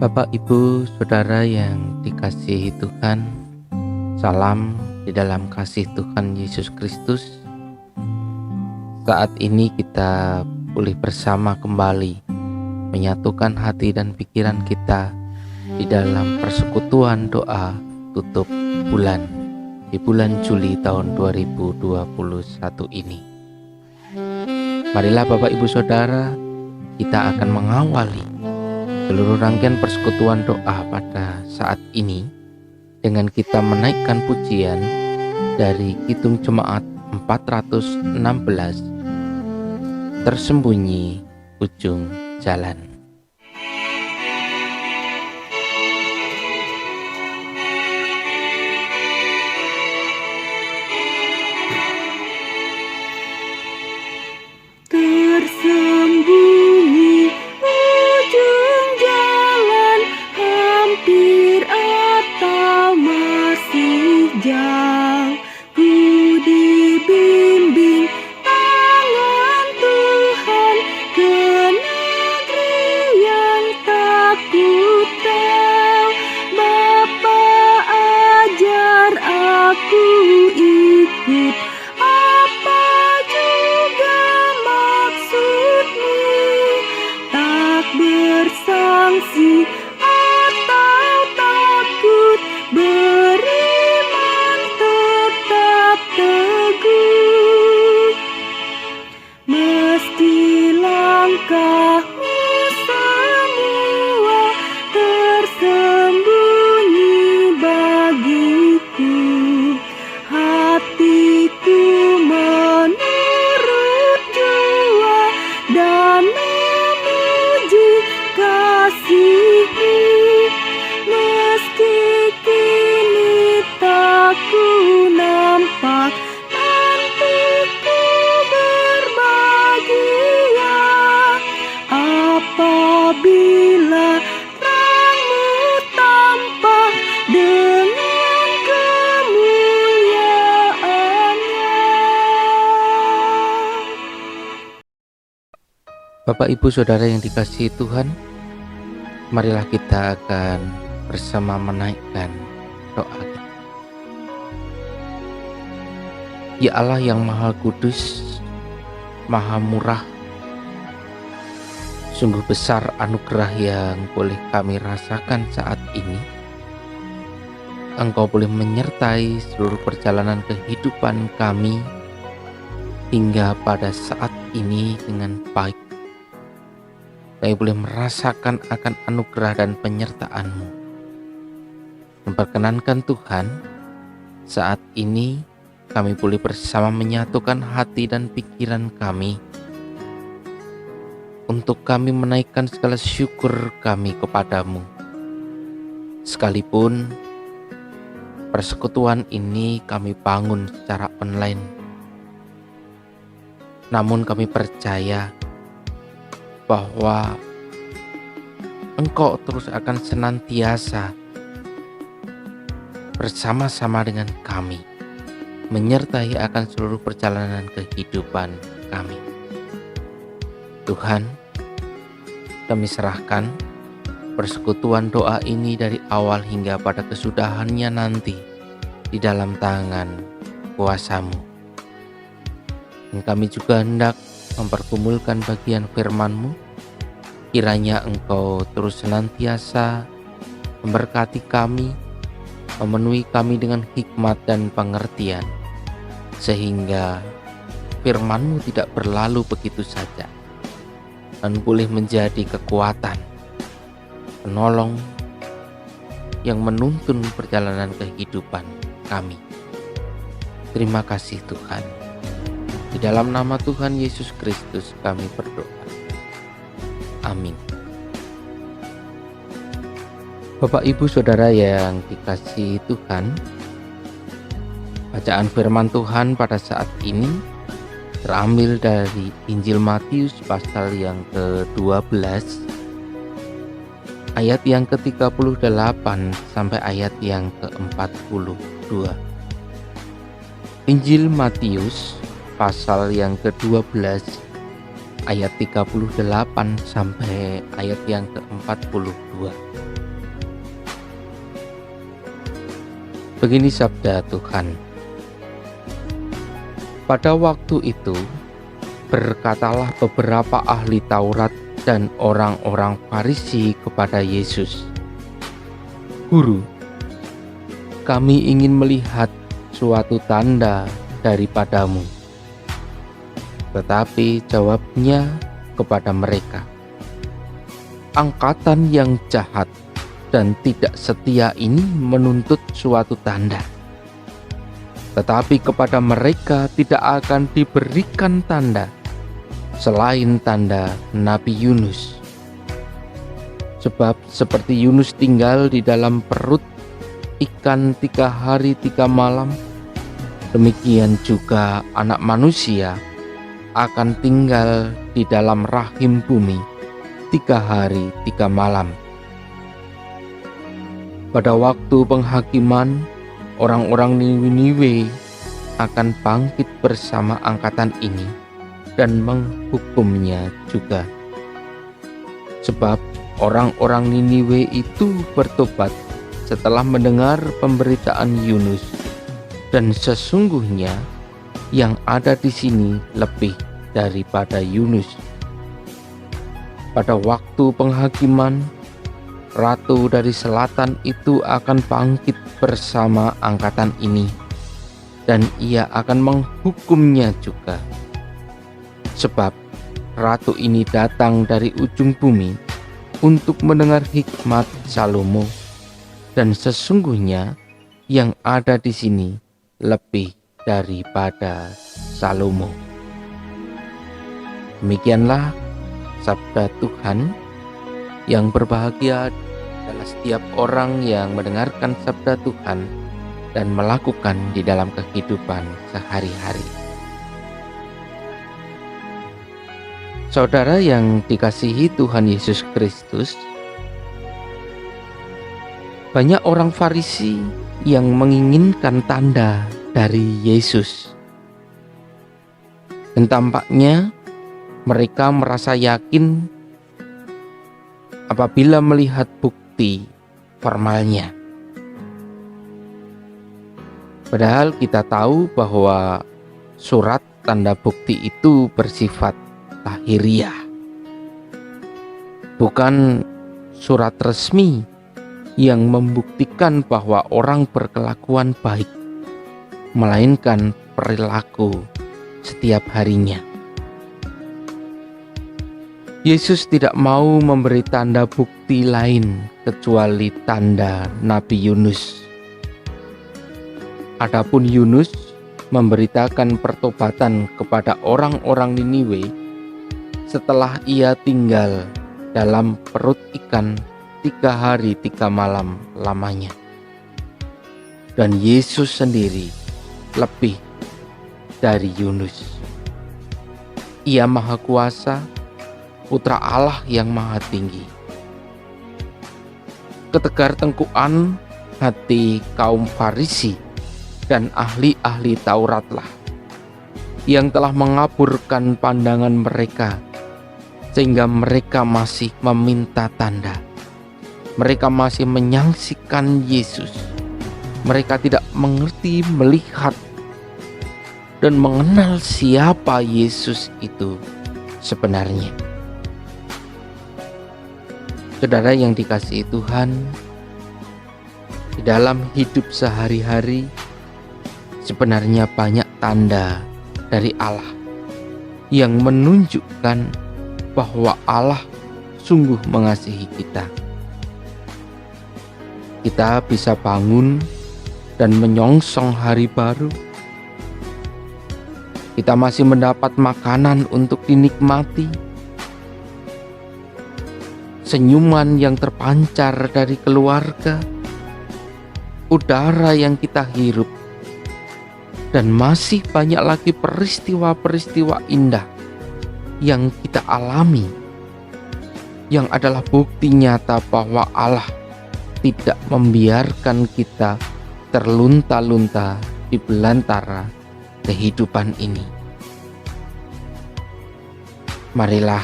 Bapak, Ibu, Saudara yang dikasihi Tuhan, salam di dalam kasih Tuhan Yesus Kristus. Saat ini kita pulih bersama kembali, menyatukan hati dan pikiran kita di dalam persekutuan doa tutup bulan di bulan Juli tahun 2021 ini. Marilah Bapak, Ibu, Saudara, kita akan mengawali seluruh rangkaian persekutuan doa pada saat ini dengan kita menaikkan pujian dari Kidung Jemaat 416, Tersembunyi Ujung Jalan. Tersembunyi ujung jalan, hampir atau masih jauh. Ku dibimbing tangan Tuhan ke negeri yang tak ku tahu. Bapa ajar aku ikut, apa juga maksudmu, tak bersangsi atau takut, beriman tetap teguh. Meski langkahmu semua tersembunyi bagiku, hatiku menurut jua dan memuji kasih-Mu. Meski kini tak ku nampak, nanti ku berbahagia apabila terang-Mu tampak dengan kemuliaan-Nya. Bapak, Ibu, Saudara yang dikasihi Tuhan, marilah kita akan bersama menaikkan doa kita. Ya Allah yang Maha Kudus, Maha Murah, sungguh besar anugerah yang boleh kami rasakan saat ini. Engkau boleh menyertai seluruh perjalanan kehidupan kami hingga pada saat ini dengan baik. Kami boleh merasakan akan anugerah dan penyertaan-Mu. Memperkenankan Tuhan, saat ini kami boleh bersama menyatukan hati dan pikiran kami untuk kami menaikkan segala syukur kami kepadamu. Sekalipun persekutuan ini kami bangun secara online, namun kami percaya bahwa Engkau terus akan senantiasa bersama-sama dengan kami, menyertai akan seluruh perjalanan kehidupan kami. Tuhan, kami serahkan persekutuan doa ini dari awal hingga pada kesudahannya nanti di dalam tangan kuasa-Mu. Dan kami juga hendak mempergumulkan bagian firman-Mu. Kiranya Engkau terus senantiasa memberkati kami, memenuhi kami dengan hikmat dan pengertian, sehingga firman-Mu tidak berlalu begitu saja, dan boleh menjadi kekuatan, penolong yang menuntun perjalanan kehidupan kami. Terima kasih Tuhan. Di dalam nama Tuhan Yesus Kristus kami berdoa. Amin. Bapak, Ibu, Saudara yang dikasihi Tuhan, bacaan firman Tuhan pada saat ini terambil dari Injil Matius pasal yang ke-12 ayat yang ke-38 sampai ayat yang ke-42. Injil Matius pasal yang ke-12 ayat 38 sampai ayat yang ke-42. Begini sabda Tuhan. Pada waktu itu, berkatalah beberapa ahli Taurat dan orang-orang Farisi kepada Yesus, "Guru, kami ingin melihat suatu tanda daripadamu." Tetapi jawabnya kepada mereka, "Angkatan yang jahat dan tidak setia ini menuntut suatu tanda. Tetapi kepada mereka tidak akan diberikan tanda selain tanda Nabi Yunus. Sebab seperti Yunus tinggal di dalam perut ikan 3 hari 3 malam, demikian juga Anak Manusia akan tinggal di dalam rahim bumi 3 hari 3 malam. Pada waktu penghakiman, orang-orang Niniwe akan bangkit bersama angkatan ini dan menghukumnya juga. Sebab orang-orang Niniwe itu bertobat setelah mendengar pemberitaan Yunus, dan sesungguhnya yang ada di sini lebih daripada Yunus. Pada waktu penghakiman, Ratu dari selatan itu akan bangkit bersama angkatan ini, dan ia akan menghukumnya juga. Sebab ratu ini datang dari ujung bumi untuk mendengar hikmat Salomo, dan sesungguhnya yang ada di sini lebih daripada Salomo." Demikianlah sabda Tuhan. Yang berbahagia adalah setiap orang yang mendengarkan sabda Tuhan dan melakukan di dalam kehidupan sehari-hari. Saudara yang dikasihi Tuhan Yesus Kristus, banyak orang Farisi yang menginginkan tanda dari Yesus. Dan tampaknya mereka merasa yakin apabila melihat bukti formalnya. Padahal kita tahu bahwa surat tanda bukti itu bersifat lahiriah, bukan surat resmi yang membuktikan bahwa orang berkelakuan baik, melainkan perilaku setiap harinya. Yesus tidak mau memberi tanda bukti lain kecuali tanda Nabi Yunus. Adapun Yunus memberitakan pertobatan kepada orang-orang Niniwe setelah ia tinggal dalam perut ikan 3 hari 3 malam lamanya. Dan Yesus sendiri lebih dari Yunus. Ia Maha Kuasa, Putra Allah yang Maha Tinggi. Ketegar tengkukan hati kaum Farisi dan ahli-ahli Tauratlah yang telah mengaburkan pandangan mereka, sehingga mereka masih meminta tanda. Mereka masih menyaksikan Yesus. Mereka tidak mengerti, melihat, dan mengenal siapa Yesus itu sebenarnya. Saudara yang dikasihi Tuhan, di dalam hidup sehari-hari sebenarnya banyak tanda dari Allah yang menunjukkan bahwa Allah sungguh mengasihi kita. Kita bisa bangun dan menyongsong hari baru. Kita masih mendapat makanan untuk dinikmati. Senyuman yang terpancar dari keluarga, udara yang kita hirup, dan masih banyak lagi peristiwa-peristiwa indah yang kita alami, yang adalah bukti nyata bahwa Allah tidak membiarkan kita terlunta-lunta di belantara kehidupan ini. Marilah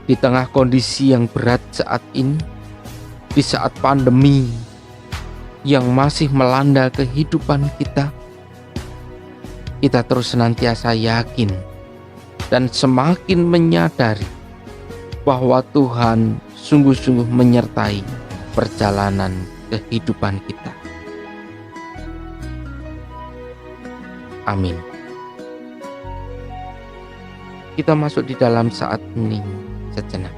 di tengah kondisi yang berat saat ini, di saat pandemi yang masih melanda kehidupan kita terus senantiasa yakin dan semakin menyadari bahwa Tuhan sungguh-sungguh menyertai perjalanan kehidupan kita. Amin. Kita masuk di dalam saat hening sejenak.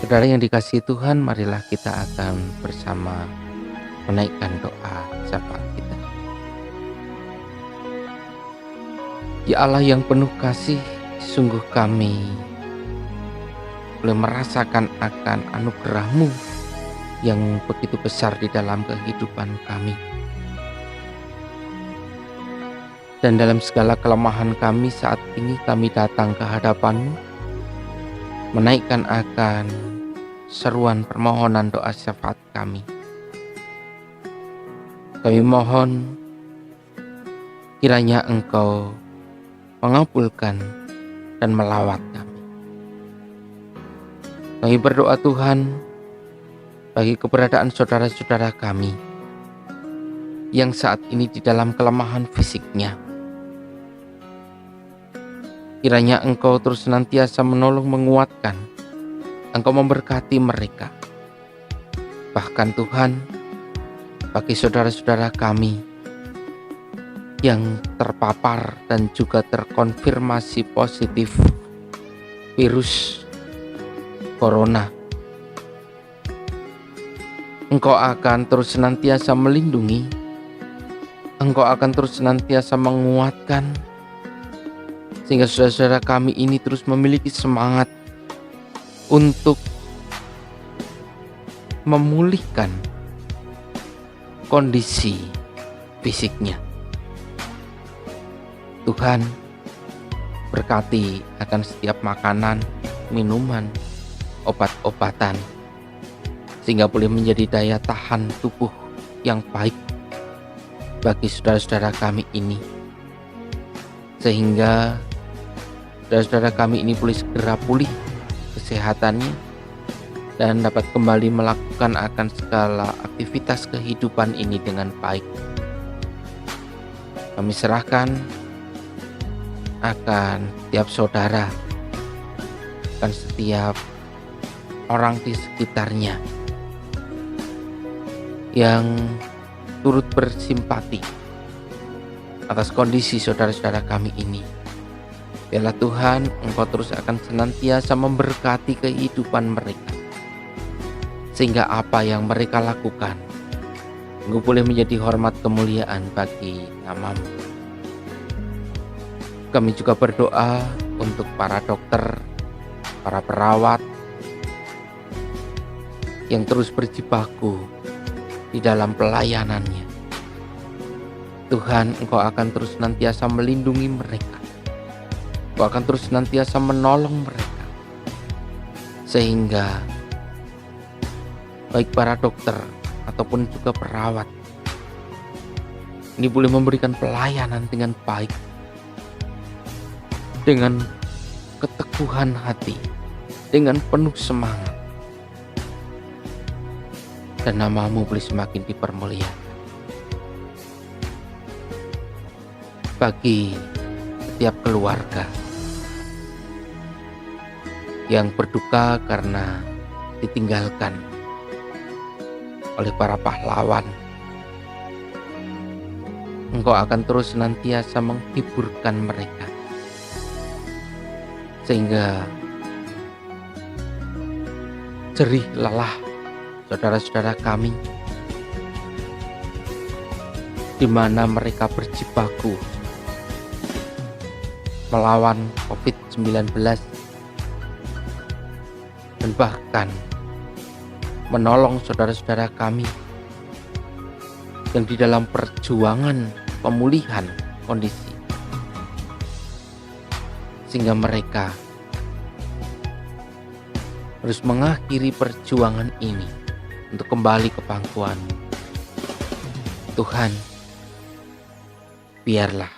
Saudara yang dikasihi Tuhan, marilah kita akan bersama menaikkan doa syafaat kita. Ya Allah yang penuh kasih, sungguh kami boleh merasakan akan anugerah-Mu yang begitu besar di dalam kehidupan kami. Dan dalam segala kelemahan kami saat ini kami datang ke hadapan-Mu, menaikkan akan seruan permohonan doa syafaat kami. Kami mohon kiranya Engkau mengabulkan dan melawat kami. Kami berdoa Tuhan bagi keberadaan saudara-saudara kami yang saat ini di dalam kelemahan fisiknya. Kiranya Engkau terus senantiasa menolong menguatkan, Engkau memberkati mereka. Bahkan Tuhan, bagi saudara-saudara kami yang terpapar dan juga terkonfirmasi positif virus corona, Engkau akan terus senantiasa melindungi, Engkau akan terus senantiasa menguatkan, sehingga saudara-saudara kami ini terus memiliki semangat untuk memulihkan kondisi fisiknya. Tuhan, berkati akan setiap makanan, minuman, obat-obatan, sehingga boleh menjadi daya tahan tubuh yang baik bagi saudara-saudara kami ini, sehingga saudara-saudara kami ini boleh segera pulih kesehatannya dan dapat kembali melakukan akan segala aktivitas kehidupan ini dengan baik. Kami serahkan akan setiap saudara, akan setiap orang di sekitarnya yang turut bersimpati atas kondisi saudara-saudara kami ini. Biarlah Tuhan, Engkau terus akan senantiasa memberkati kehidupan mereka, sehingga apa yang mereka lakukan Engkau boleh menjadi hormat kemuliaan bagi nama-Mu. Kami juga berdoa untuk para dokter, para perawat yang terus berjibaku di dalam pelayanannya. Tuhan, Engkau akan terus senantiasa melindungi mereka. Engkau akan terus senantiasa menolong mereka, sehingga baik para dokter ataupun juga perawat ini boleh memberikan pelayanan dengan baik, dengan keteguhan hati, dengan penuh semangat, dan nama-Mu boleh semakin dipermuliakan. Bagi setiap keluarga yang berduka karena ditinggalkan oleh para pahlawan, Engkau akan terus senantiasa menghiburkan mereka, sehingga jerih lelah saudara-saudara kami di mana mereka berjibaku melawan COVID-19 dan bahkan menolong saudara-saudara kami yang di dalam perjuangan pemulihan kondisi, sehingga mereka harus mengakhiri perjuangan ini untuk kembali ke pangkuan-Mu. Tuhan, biarlah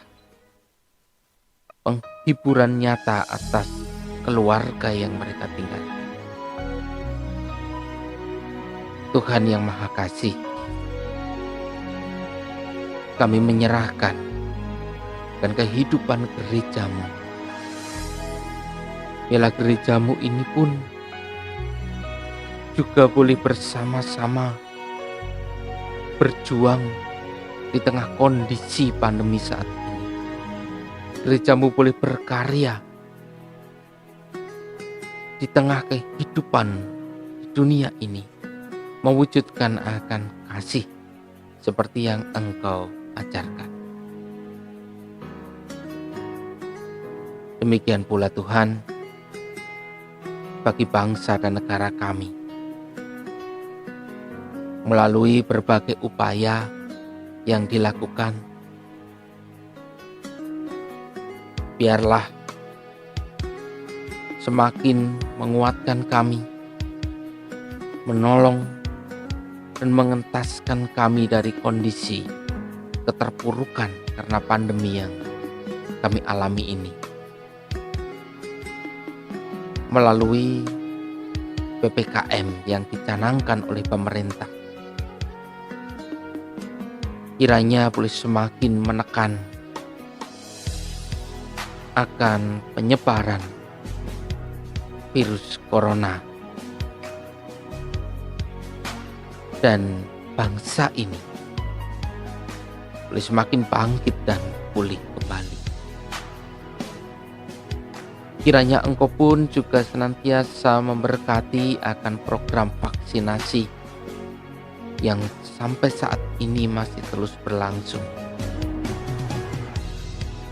penghiburan nyata atas keluarga yang mereka tinggalkan. Tuhan yang Maha Kasih, kami menyerahkan dan kehidupan gereja-Mu. Biarlah gereja-Mu ini pun juga boleh bersama-sama berjuang di tengah kondisi pandemi saat ini. Gereja-Mu boleh berkarya di tengah kehidupan di dunia ini, mewujudkan akan kasih seperti yang Engkau ajarkan. Demikian pula Tuhan, bagi bangsa dan negara kami, melalui berbagai upaya yang dilakukan, biarlah semakin menguatkan kami, menolong dan mengentaskan kami dari kondisi keterpurukan karena pandemi yang kami alami ini. Melalui PPKM yang dicanangkan oleh pemerintah, kiranya boleh semakin menekan akan penyebaran virus corona, dan bangsa ini boleh semakin bangkit dan pulih kembali. Kiranya Engkau pun juga senantiasa memberkati akan program vaksinasi yang sampai saat ini masih terus berlangsung.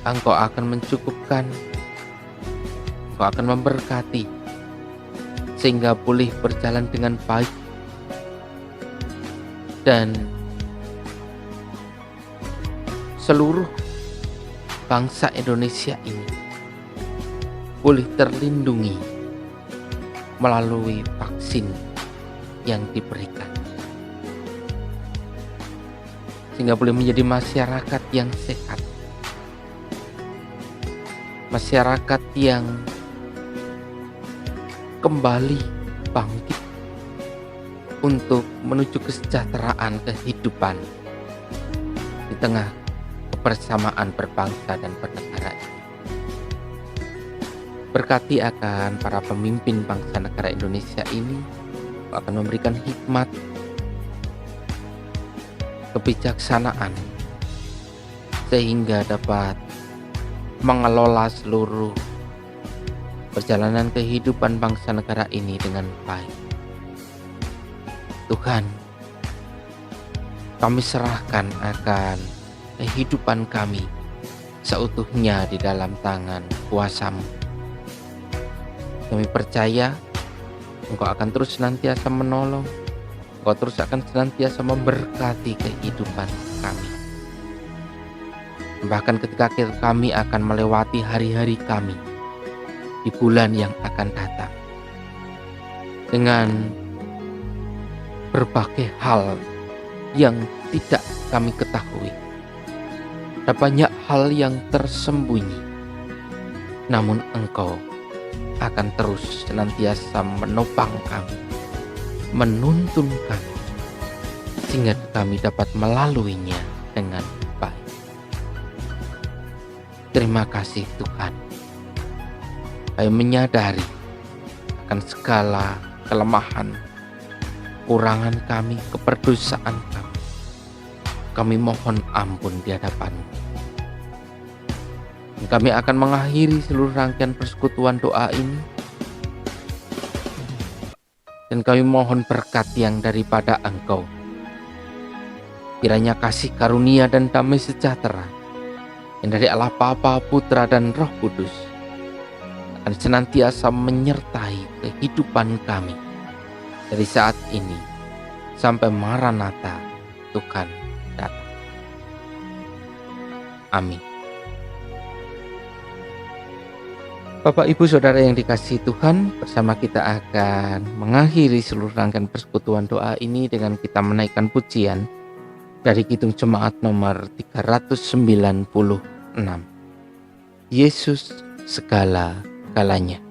Engkau akan mencukupkan, Engkau akan memberkati, sehingga boleh berjalan dengan baik, dan seluruh bangsa Indonesia ini boleh terlindungi melalui vaksin yang diberikan, sehingga boleh menjadi masyarakat yang sehat, masyarakat yang kembali bangkit untuk menuju kesejahteraan kehidupan di tengah kebersamaan berbangsa dan bernegara ini. Berkati akan para pemimpin bangsa negara Indonesia ini, akan memberikan hikmat, kebijaksanaan, sehingga dapat mengelola seluruh perjalanan kehidupan bangsa negara ini dengan baik. Tuhan, kami serahkan akan kehidupan kami seutuhnya di dalam tangan kuasa-Mu. Kami percaya Engkau akan terus senantiasa menolong, Engkau terus akan senantiasa memberkati kehidupan kami. Bahkan ketika kami akan melewati hari-hari kami di bulan yang akan datang, dengan berbagai hal yang tidak kami ketahui, ada banyak hal yang tersembunyi, namun Engkau akan terus senantiasa menopang kami, menuntun kami, sehingga kami dapat melaluinya dengan baik. Terima kasih Tuhan. Kami menyadari akan segala kelemahan, kurangan kami, keperdosaan kami. Kami mohon ampun di hadapan-Mu. Kami akan mengakhiri seluruh rangkaian persekutuan doa ini, dan kami mohon berkat yang daripada Engkau. Kiranya kasih karunia dan damai sejahtera yang dari Allah Bapa, Putra, dan Roh Kudus akan senantiasa menyertai kehidupan kami dari saat ini sampai Maranatha Tuhan datang. Amin. Bapak Ibu Saudara yang dikasihi Tuhan, bersama kita akan mengakhiri seluruh rangkaian persekutuan doa ini dengan kita menaikkan pujian dari Kidung Jemaat nomor 396. Yesus segala galanya.